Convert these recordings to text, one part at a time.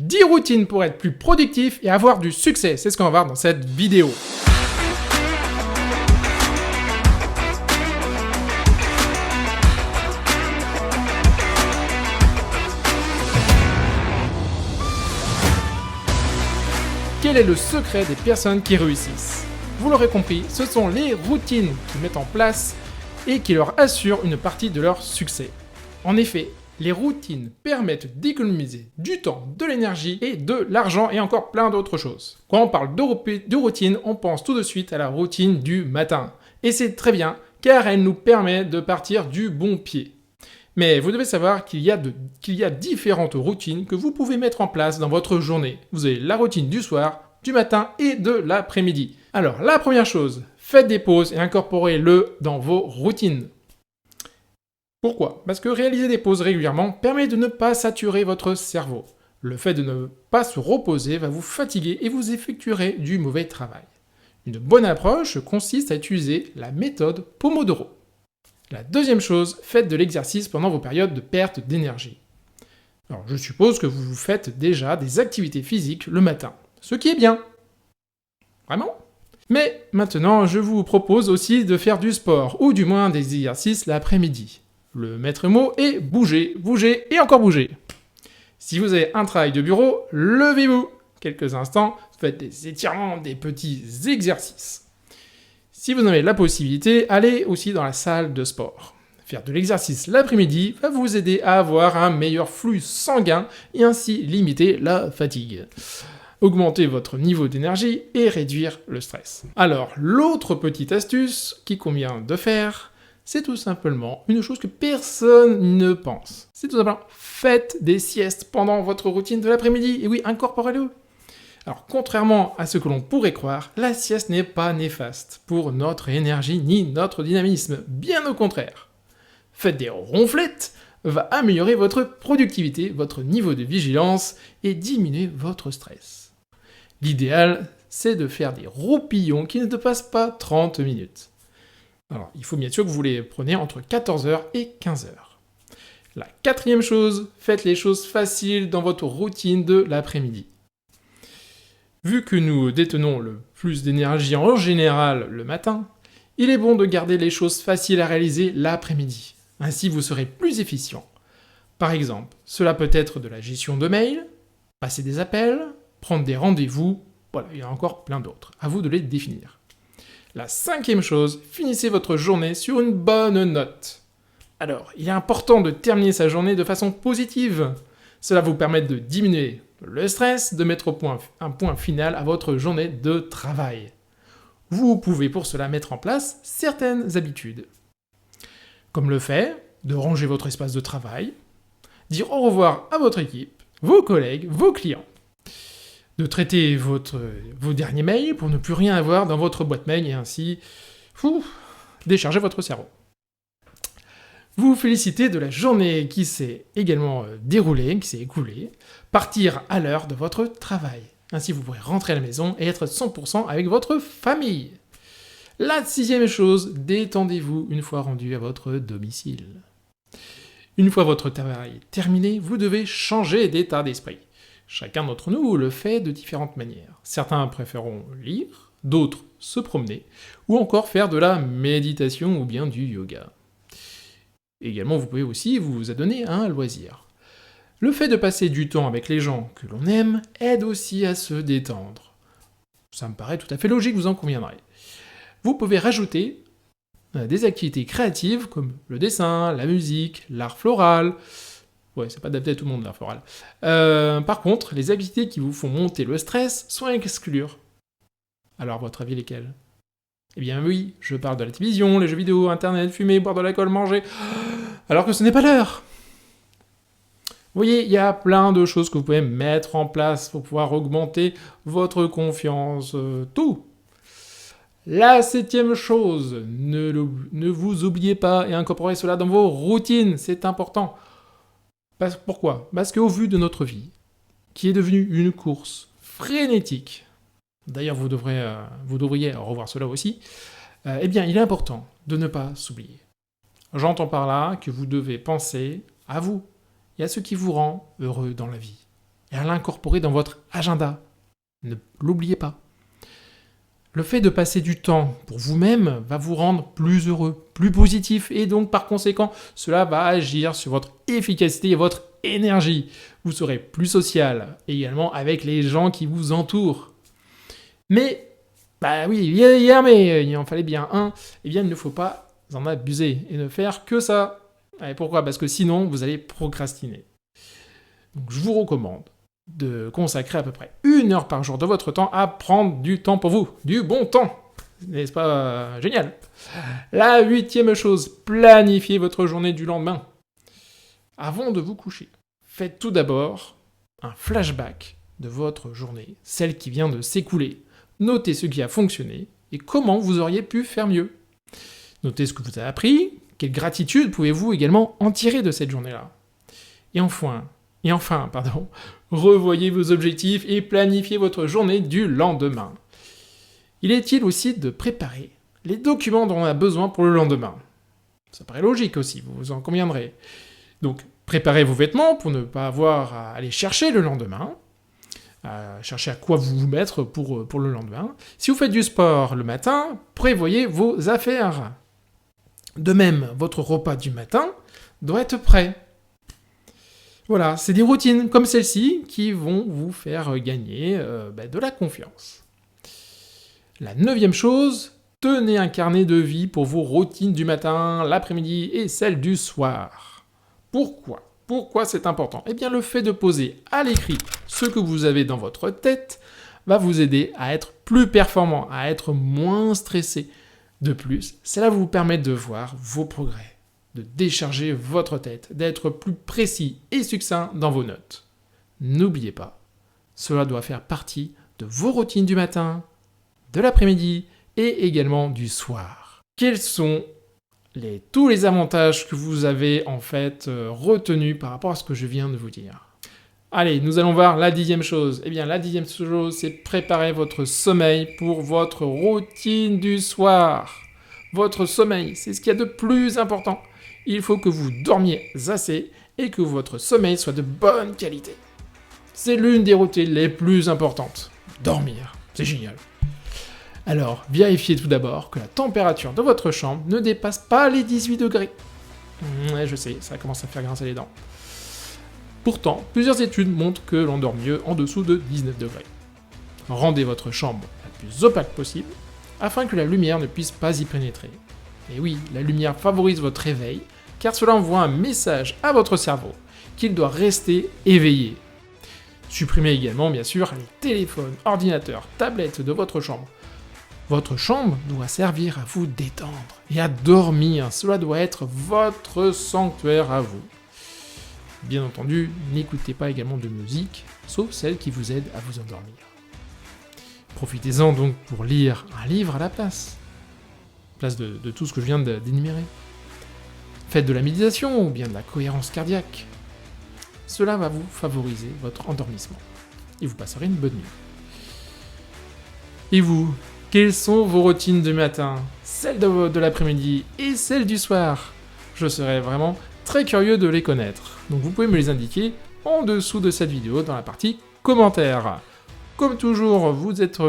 10 routines pour être plus productif et avoir du succès, c'est ce qu'on va voir dans cette vidéo. Quel est le secret des personnes qui réussissent? Vous l'aurez compris, ce sont les routines qu'ils mettent en place et qui leur assurent une partie de leur succès. En effet, les routines permettent d'économiser du temps, de l'énergie et de l'argent et encore plein d'autres choses. Quand on parle de routine, on pense tout de suite à la routine du matin. Et c'est très bien, car elle nous permet de partir du bon pied. Mais vous devez savoir qu'il y a différentes routines que vous pouvez mettre en place dans votre journée. Vous avez la routine du soir, du matin et de l'après-midi. Alors, la première chose, faites des pauses et incorporez-le dans vos routines. Pourquoi? Parce que réaliser des pauses régulièrement permet de ne pas saturer votre cerveau. Le fait de ne pas se reposer va vous fatiguer et vous effectuerez du mauvais travail. Une bonne approche consiste à utiliser la méthode Pomodoro. La deuxième chose, faites de l'exercice pendant vos périodes de perte d'énergie. Alors, je suppose que vous faites déjà des activités physiques le matin, ce qui est bien. Vraiment? Mais maintenant, je vous propose aussi de faire du sport, ou du moins des exercices l'après-midi. Le maître mot est bouger, bouger et encore bouger. Si vous avez un travail de bureau, levez-vous. Quelques instants, faites des étirements, des petits exercices. Si vous en avez la possibilité, allez aussi dans la salle de sport. Faire de l'exercice l'après-midi va vous aider à avoir un meilleur flux sanguin et ainsi limiter la fatigue. Augmenter votre niveau d'énergie et réduire le stress. Alors, l'autre petite astuce qu'il convient de faire, c'est tout simplement une chose que personne ne pense. C'est tout simplement, faites des siestes pendant votre routine de l'après-midi. Et oui, incorporez-le. Alors, contrairement à ce que l'on pourrait croire, la sieste n'est pas néfaste pour notre énergie ni notre dynamisme. Bien au contraire. Faites des ronflettes va améliorer votre productivité, votre niveau de vigilance et diminuer votre stress. L'idéal, c'est de faire des roupillons qui ne dépassent pas 30 minutes. Alors, il faut bien sûr que vous les preniez entre 14h et 15h. La quatrième chose, faites les choses faciles dans votre routine de l'après-midi. Vu que nous détenons le plus d'énergie en général le matin, il est bon de garder les choses faciles à réaliser l'après-midi. Ainsi, vous serez plus efficient. Par exemple, cela peut être de la gestion de mails, passer des appels, prendre des rendez-vous, voilà, il y en a encore plein d'autres. À vous de les définir. La cinquième chose, finissez votre journée sur une bonne note. Alors, il est important de terminer sa journée de façon positive. Cela vous permet de diminuer le stress, de mettre un point final à votre journée de travail. Vous pouvez pour cela mettre en place certaines habitudes. Comme le fait de ranger votre espace de travail, dire au revoir à votre équipe, vos collègues, vos clients, de traiter vos derniers mails pour ne plus rien avoir dans votre boîte mail et ainsi décharger votre cerveau. Vous félicitez de la journée qui s'est également déroulée, qui s'est écoulée, partir à l'heure de votre travail. Ainsi, vous pourrez rentrer à la maison et être 100% avec votre famille. La sixième chose, détendez-vous une fois rendu à votre domicile. Une fois votre travail terminé, vous devez changer d'état d'esprit. Chacun d'entre nous le fait de différentes manières. Certains préféreront lire, d'autres se promener, ou encore faire de la méditation ou bien du yoga. Également, vous pouvez aussi vous adonner à un loisir. Le fait de passer du temps avec les gens que l'on aime aide aussi à se détendre. Ça me paraît tout à fait logique, vous en conviendrez. Vous pouvez rajouter des activités créatives comme le dessin, la musique, l'art floral. Ouais, c'est pas adapté à tout le monde, l'art floral. Par contre, les activités qui vous font monter le stress sont à exclure. Alors, à votre avis, lesquelles? Eh bien oui, je parle de la télévision, les jeux vidéo, internet, fumer, boire de l'alcool, manger, alors que ce n'est pas l'heure. Vous voyez, il y a plein de choses que vous pouvez mettre en place pour pouvoir augmenter votre confiance, tout. La septième chose, ne vous oubliez pas et incorporez cela dans vos routines, c'est important. Pourquoi? Parce qu'au vu de notre vie, qui est devenue une course frénétique, d'ailleurs vous devriez revoir cela aussi, eh bien il est important de ne pas s'oublier. J'entends par là que vous devez penser à vous et à ce qui vous rend heureux dans la vie. et à l'incorporer dans votre agenda. Ne l'oubliez pas. Le fait de passer du temps pour vous-même va vous rendre plus heureux, plus positif, et donc par conséquent, cela va agir sur votre efficacité et votre énergie. Vous serez plus social, également avec les gens qui vous entourent. Mais, bah oui, mais il en fallait bien un, eh bien il ne faut pas en abuser et ne faire que ça. Et pourquoi ? Parce que sinon, vous allez procrastiner. Donc je vous recommande de consacrer à peu près 1 heure par jour de votre temps à prendre du temps pour vous, du bon temps. N'est-ce pas génial ? La 8e chose, planifiez votre journée du lendemain. Avant de vous coucher, faites tout d'abord un flashback de votre journée, celle qui vient de s'écouler. Notez ce qui a fonctionné et comment vous auriez pu faire mieux. Notez ce que vous avez appris, quelle gratitude pouvez-vous également en tirer de cette journée-là. Et enfin, revoyez vos objectifs et planifiez votre journée du lendemain. Il est utile aussi de préparer les documents dont on a besoin pour le lendemain. Ça paraît logique aussi, vous en conviendrez. Donc, préparez vos vêtements pour ne pas avoir à aller chercher le lendemain, à chercher à quoi vous mettre pour le lendemain. Si vous faites du sport le matin, prévoyez vos affaires. De même, votre repas du matin doit être prêt. Voilà, c'est des routines comme celle-ci qui vont vous faire gagner de la confiance. La 9e chose, tenez un carnet de vie pour vos routines du matin, l'après-midi et celles du soir. Pourquoi ? Pourquoi c'est important ? Eh bien, le fait de poser à l'écrit ce que vous avez dans votre tête va vous aider à être plus performant, à être moins stressé. De plus, cela vous permet de voir vos progrès, de décharger votre tête, d'être plus précis et succinct dans vos notes. N'oubliez pas, cela doit faire partie de vos routines du matin, de l'après-midi et également du soir. Quels sont tous les avantages que vous avez en fait retenus par rapport à ce que je viens de vous dire ? Allez, nous allons voir la 10e chose. Eh bien, la 10e chose, c'est préparer votre sommeil pour votre routine du soir. Votre sommeil, c'est ce qu'il y a de plus important. Il faut que vous dormiez assez et que votre sommeil soit de bonne qualité. C'est l'une des routines les plus importantes. Dormir, c'est génial. Alors, vérifiez tout d'abord que la température de votre chambre ne dépasse pas les 18 degrés. Ouais, je sais, ça commence à faire grincer les dents. Pourtant, plusieurs études montrent que l'on dort mieux en dessous de 19 degrés. Rendez votre chambre la plus opaque possible, afin que la lumière ne puisse pas y pénétrer. Et oui, la lumière favorise votre réveil, car cela envoie un message à votre cerveau qu'il doit rester éveillé. Supprimez également, bien sûr, les téléphones, ordinateurs, tablettes de votre chambre. Votre chambre doit servir à vous détendre et à dormir. Cela doit être votre sanctuaire à vous. Bien entendu, n'écoutez pas également de musique, sauf celle qui vous aide à vous endormir. Profitez-en donc pour lire un livre à la place de tout ce que je viens d'énumérer. Faites de la méditation ou bien de la cohérence cardiaque. Cela va vous favoriser votre endormissement et vous passerez une bonne nuit. Et vous, quelles sont vos routines du matin, celles de l'après-midi et celles du soir ? Je serais vraiment très curieux de les connaître. Donc vous pouvez me les indiquer en dessous de cette vidéo dans la partie commentaires. Comme toujours, vous êtes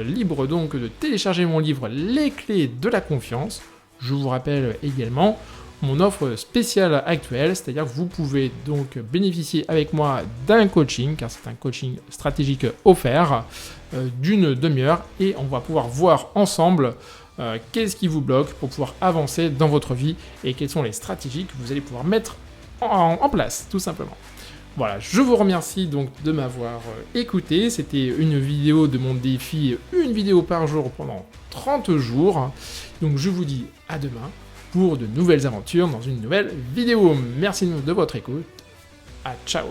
libre donc de télécharger mon livre Les clés de la confiance. Je vous rappelle également mon offre spéciale actuelle, c'est-à-dire que vous pouvez donc bénéficier avec moi d'un coaching, car c'est un coaching stratégique offert, d'une demi-heure, et on va pouvoir voir ensemble qu'est-ce qui vous bloque pour pouvoir avancer dans votre vie et quelles sont les stratégies que vous allez pouvoir mettre en place, tout simplement. Voilà, je vous remercie donc de m'avoir écouté. C'était une vidéo de mon défi, une vidéo par jour pendant 30 jours. Donc je vous dis à demain pour de nouvelles aventures dans une nouvelle vidéo. Merci de votre écoute. À ciao.